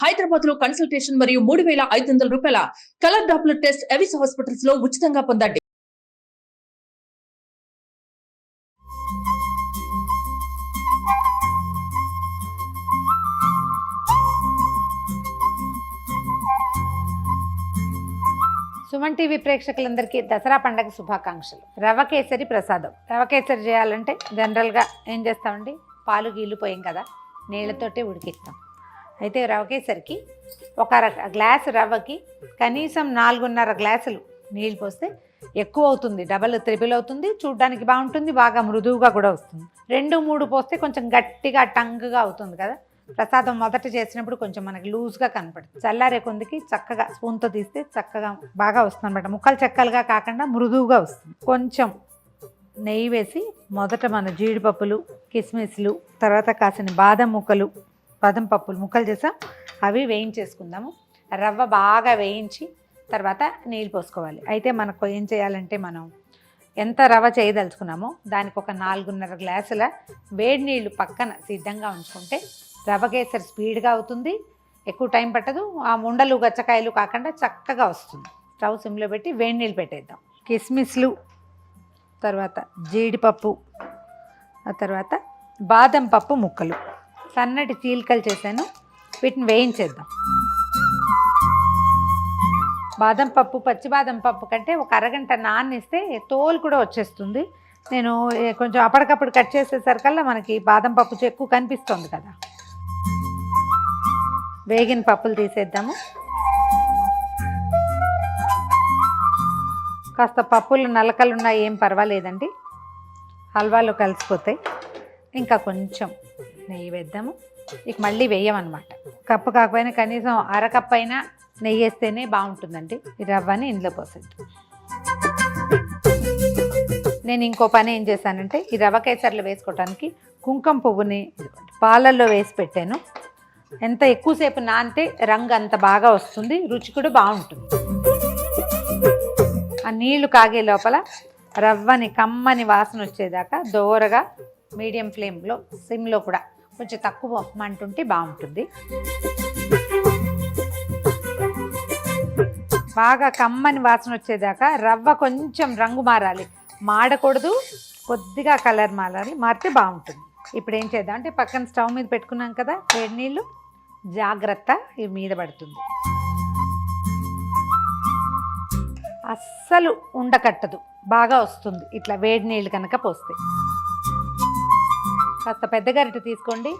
హైదరాబాద్ లో కన్సల్టేషన్ మరియు 3,500 రూపాయల colour Doppler test Avis hospitals లో ఉచితంగా పొందండి. సుమన్ టీవీ ప్రేక్షకులందరికీ దసరా పండగ శుభాకాంక్షలు. రవ కేసరి ప్రసాదం. రవ కేసరి చేయాలంటే జనరల్గా ఏం చేస్తామండి, పాలు గీళ్ళు పోయాం కదా, నీళ్ళతోటే ఉడికిస్తాం. అయితే రవ కేసరికి ఒక గ్లాసు రవ్వకి కనీసం 4.5 గ్లాసులు నీళ్ళు పోస్తే ఎక్కువ అవుతుంది, డబల్ త్రిబుల్ అవుతుంది, చూడ్డానికి బాగుంటుంది, బాగా మృదువుగా కూడా వస్తుంది. 2-3 పోస్తే కొంచెం గట్టిగా టంగ్గా అవుతుంది కదా. ప్రసాదం మొదట చేసినప్పుడు కొంచెం మనకి లూజ్గా కనపడుతుంది. చల్లారే కొందికి చక్కగా స్పూన్తో తీస్తే చక్కగా బాగా వస్తుంది అనమాట. ముక్కలు చెక్కలుగా కాకుండా మృదువుగా వస్తుంది. కొంచెం నెయ్యి వేసి మొదట మన జీడిపప్పులు, కిస్మిస్లు, తర్వాత కాసిన బాదం పప్పులు ముక్కలు చేసాం, అవి వేయించేసుకుందాము. రవ్వ బాగా వేయించి తర్వాత నీళ్ళు పోసుకోవాలి. అయితే మనకు ఏం చేయాలంటే, మనం ఎంత రవ్వ చేయదలుచుకున్నామో దానికి ఒక 4.5 గ్లాసుల వేడి నీళ్ళు పక్కన సిద్ధంగా ఉంచుకుంటే రవ్వ కేసరి స్పీడ్గా అవుతుంది, ఎక్కువ టైం పట్టదు, ఆ ఉండలు గచ్చకాయలు కాకుండా చక్కగా వస్తుంది. స్టవ్ సిమ్లో పెట్టి వేడి నీళ్ళు పెట్టేద్దాం. కిస్మిస్లు, తర్వాత జీడిపప్పు, ఆ తర్వాత బాదం పప్పు ముక్కలు సన్నటి చీలికలు చేశాను, వీటిని వేయించేద్దాం. బాదం పప్పు, పచ్చి బాదం పప్పు కంటే ఒక అరగంట నానిస్తే తోలు కూడా వచ్చేస్తుంది. నేను కొంచెం అప్పటికప్పుడు కట్ చేసేసరికల్లా మనకి బాదం పప్పు ఎక్కువ కనిపిస్తుంది కదా. వేగిన పప్పులు తీసేద్దాము. కాస్త పప్పులు నలకలున్నా ఏం పర్వాలేదండి, హల్వాలో కలిసిపోతాయి. ఇంకా కొంచెం నెయ్యి వేద్దాము. ఇక మళ్ళీ వేయమన్నమాట. కప్పు కాకపోయినా కనీసం అరకప్పు అయినా నెయ్యి వేస్తేనే బాగుంటుందండి. ఈ రవ్వని ఇందులో పోసేద్దాం. నేను ఇంకో పని ఏం చేశానంటే, ఈ రవ్వ కేసర్లు వేసుకోవడానికి కుంకుమ పువ్వుని పాలల్లో వేసి పెట్టాను. ఎంత ఎక్కువసేపు నానితే రంగు అంత బాగా వస్తుంది, రుచి కూడా బాగుంటుంది. ఆ నీళ్లు కాగే లోపల రవ్వని కమ్మని వాసన వచ్చేదాకా దోరగా మీడియం ఫ్లేమ్లో, సిమ్లో కూడా కొంచెం తక్కువ మంటుంటే బాగుంటుంది. బాగా కమ్మని వాసన వచ్చేదాకా రవ్వ కొంచెం రంగు మారాలి, మాడకూడదు, కొద్దిగా కలర్ మారితే బాగుంటుంది. ఇప్పుడు ఏం చేద్దాం అంటే, పక్కన స్టవ్ మీద పెట్టుకున్నాం కదా వేడి నీళ్ళు, జాగ్రత్త ఇవి మీద పడుతుంది. అస్సలు ఉండకట్టదు, బాగా వస్తుంది ఇట్లా వేడి నీళ్ళు కనుక పోస్తే. కాస్త పెద్ద గరిటె తీసుకోండి.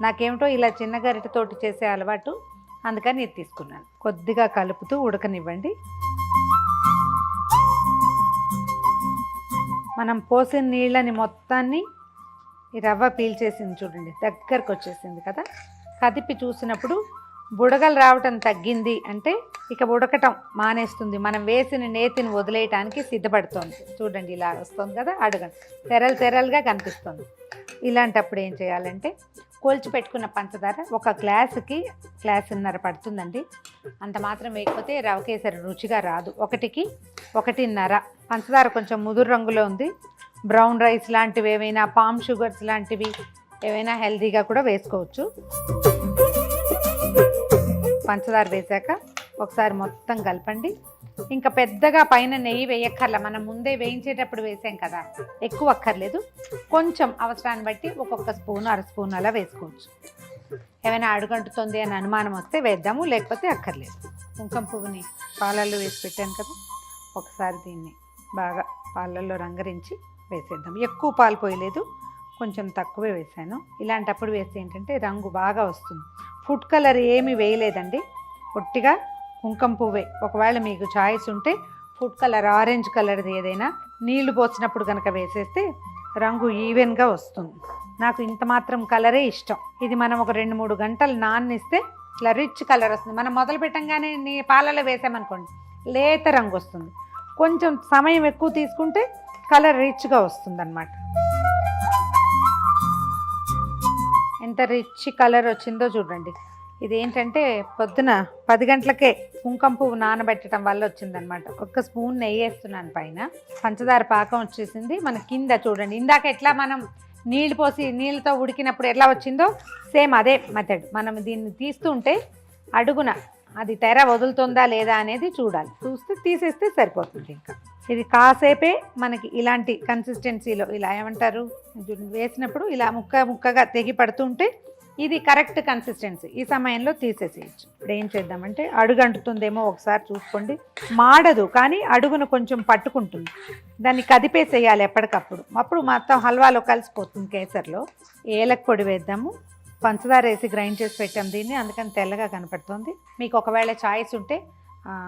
నాకేమిటో ఇలా చిన్న గరిటెతోటి చేసే అలవాటు, అందుకని ఇది తీసుకున్నాను. కొద్దిగా కలుపుతూ ఉడకనివ్వండి. మనం పోసిన నీళ్ళని మొత్తాన్ని ఈ రవ్వ పీల్చేసింది చూడండి, దగ్గరకు వచ్చేసింది కదా. కదిపి చూసినప్పుడు బుడగలు రావటం తగ్గింది అంటే ఇక ఉడకటం మానేస్తుంది, మనం వేసిన నేతిని వదిలేయటానికి సిద్ధపడుతోంది. చూడండి ఇలా వస్తుంది కదా, అడగండి, తెరలుగా కనిపిస్తుంది. ఇలాంటప్పుడు ఏం చేయాలంటే, కొలిచి పెట్టుకున్న పంచదార ఒక గ్లాసుకి 1.5 పడుతుందండి. అంత మాత్రం వేయకపోతే రవ కేసరి రుచిగా రాదు. 1కి 1.5. పంచదార కొంచెం ముదురు రంగులో ఉంది. బ్రౌన్ రైస్ లాంటివి ఏవైనా, పామ్ షుగర్స్ లాంటివి ఏవైనా హెల్తీగా కూడా వేసుకోవచ్చు. పంచదార వేసాక ఒకసారి మొత్తం కలపండి. ఇంకా పెద్దగా పైన నెయ్యి వేయక్కర్ల, మనం ముందే వేయించేటప్పుడు వేసాం కదా, ఎక్కువ అక్కర్లేదు. కొంచెం అవసరాన్ని బట్టి ఒక్కొక్క స్పూన్, 1/2 స్పూన్ అలా వేసుకోవచ్చు. ఏమైనా అడుగంటుతుంది అని అనుమానం వస్తే వేద్దాము, లేకపోతే అక్కర్లేదు. కుంకుమ పువ్వుని పాలల్లో వేసి పెట్టాను కదా, ఒకసారి దీన్ని బాగా పాలల్లో రంగరించి వేసేద్దాం. ఎక్కువ పాలు పోయలేదు, కొంచెం తక్కువే వేసాను. ఇలాంటప్పుడు వేస్తే ఏంటంటే రంగు బాగా వస్తుంది. ఫుడ్ కలర్ ఏమీ వేయలేదండి, పొట్టిగా కుంకుమ పువ్వే. ఒకవేళ మీకు చాయిస్ ఉంటే ఫుడ్ కలర్, ఆరెంజ్ కలర్ది ఏదైనా నీళ్లు పోసినప్పుడు కనుక వేసేస్తే రంగు ఈవెన్గా వస్తుంది. నాకు ఇంత మాత్రం కలరే ఇష్టం. ఇది మనం ఒక 2-3 గంటలు నానిస్తే ఇట్లా రిచ్ కలర్ వస్తుంది. మనం మొదలు పెట్టంగానే పాలలో వేసామనుకోండి లేత రంగు వస్తుంది. కొంచెం సమయం ఎక్కువ తీసుకుంటే కలర్ రిచ్గా వస్తుంది అన్నమాట. ఎంత రిచ్ కలర్ వచ్చిందో చూడండి. ఇదేంటంటే పొద్దున 10 గంటలకే కుంకుమ పువ్వు నానబెట్టడం వల్ల వచ్చిందనమాట. 1 స్పూన్ నెయ్యి వేస్తున్నాను పైన. పంచదార పాకం వచ్చేసింది. మన కింద చూడండి, ఇందాక ఎట్లా మనం నీళ్ళు పోసి నీళ్ళతో ఉడికినప్పుడు ఎట్లా వచ్చిందో సేమ్ అదే మెథడ్. మనం దీన్ని తీస్తుంటే అడుగున అది తెర వదులుతుందా లేదా అనేది చూడాలి. చూస్తే తీసేస్తే సరిపోతుంది. ఇంకా ఇది కాసేపే మనకి ఇలాంటి కన్సిస్టెన్సీలో ఇలా ఏమంటారు వేసినప్పుడు ఇలా ముక్కగా తెగి పడుతుంటే ఇది కరెక్ట్ కన్సిస్టెన్సీ. ఈ సమయంలో తీసేసేయచ్చు. ఇప్పుడు ఏం చేద్దామంటే అడుగు అంటుతుందేమో ఒకసారి చూసుకోండి. మాడదు కానీ అడుగును కొంచెం పట్టుకుంటుంది. దాన్ని కదిపేసేయాలి ఎప్పటికప్పుడు. అప్పుడు మొత్తం హల్వాలో కలిసిపోతుంది. కేసర్లో ఏలక పొడి వేద్దాము. పంచదార వేసి గ్రైండ్ చేసి పెట్టాం దీన్ని, అందుకని తెల్లగా కనపడుతుంది. మీకు ఒకవేళ చాయిస్ ఉంటే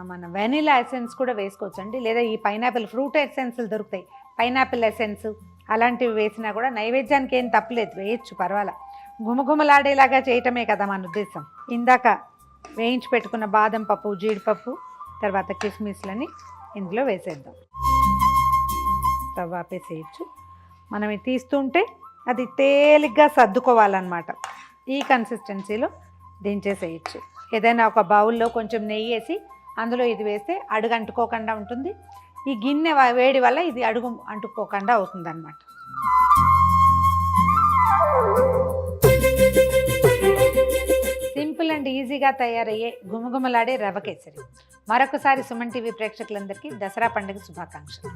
మన వెనిలా ఎసెన్స్ కూడా వేసుకోవచ్చండి. లేదా ఈ పైనాపిల్ ఫ్రూట్ ఎసెన్స్లు దొరుకుతాయి, పైనాపిల్ ఎసెన్స్ అలాంటివి వేసినా కూడా నైవేద్యానికి ఏం తప్పలేదు, వేయచ్చు, పర్వాలా. గుమగుమలాడేలాగా చేయటమే కదా మన ఉద్దేశం. ఇందాక వేయించి పెట్టుకున్న బాదం పప్పు, జీడిపప్పు, తర్వాత కిస్మిస్లని ఇందులో వేసేద్దాం. రవ్వాపేసేయచ్చు. మనం ఇది తీస్తుంటే అది తేలిగ్గా సర్దుకోవాలన్నమాట. ఈ కన్సిస్టెన్సీలో దించేసేయచ్చు. ఏదైనా ఒక బౌల్లో కొంచెం నెయ్యి వేసి అందులో ఇది వేస్తే అడుగు అంటుకోకుండా ఉంటుంది. ఈ గిన్నె వేడి వల్ల ఇది అడుగు అంటుకోకుండా అవుతుంది అన్నమాట. సింపుల్ అండ్ ఈజీగా తయారయ్యే గుమగుమలాడే రవ్వ కేసరి. మరొకసారి సుమన్ టీవీ ప్రేక్షకులందరికీ దసరా పండుగ శుభాకాంక్షలు.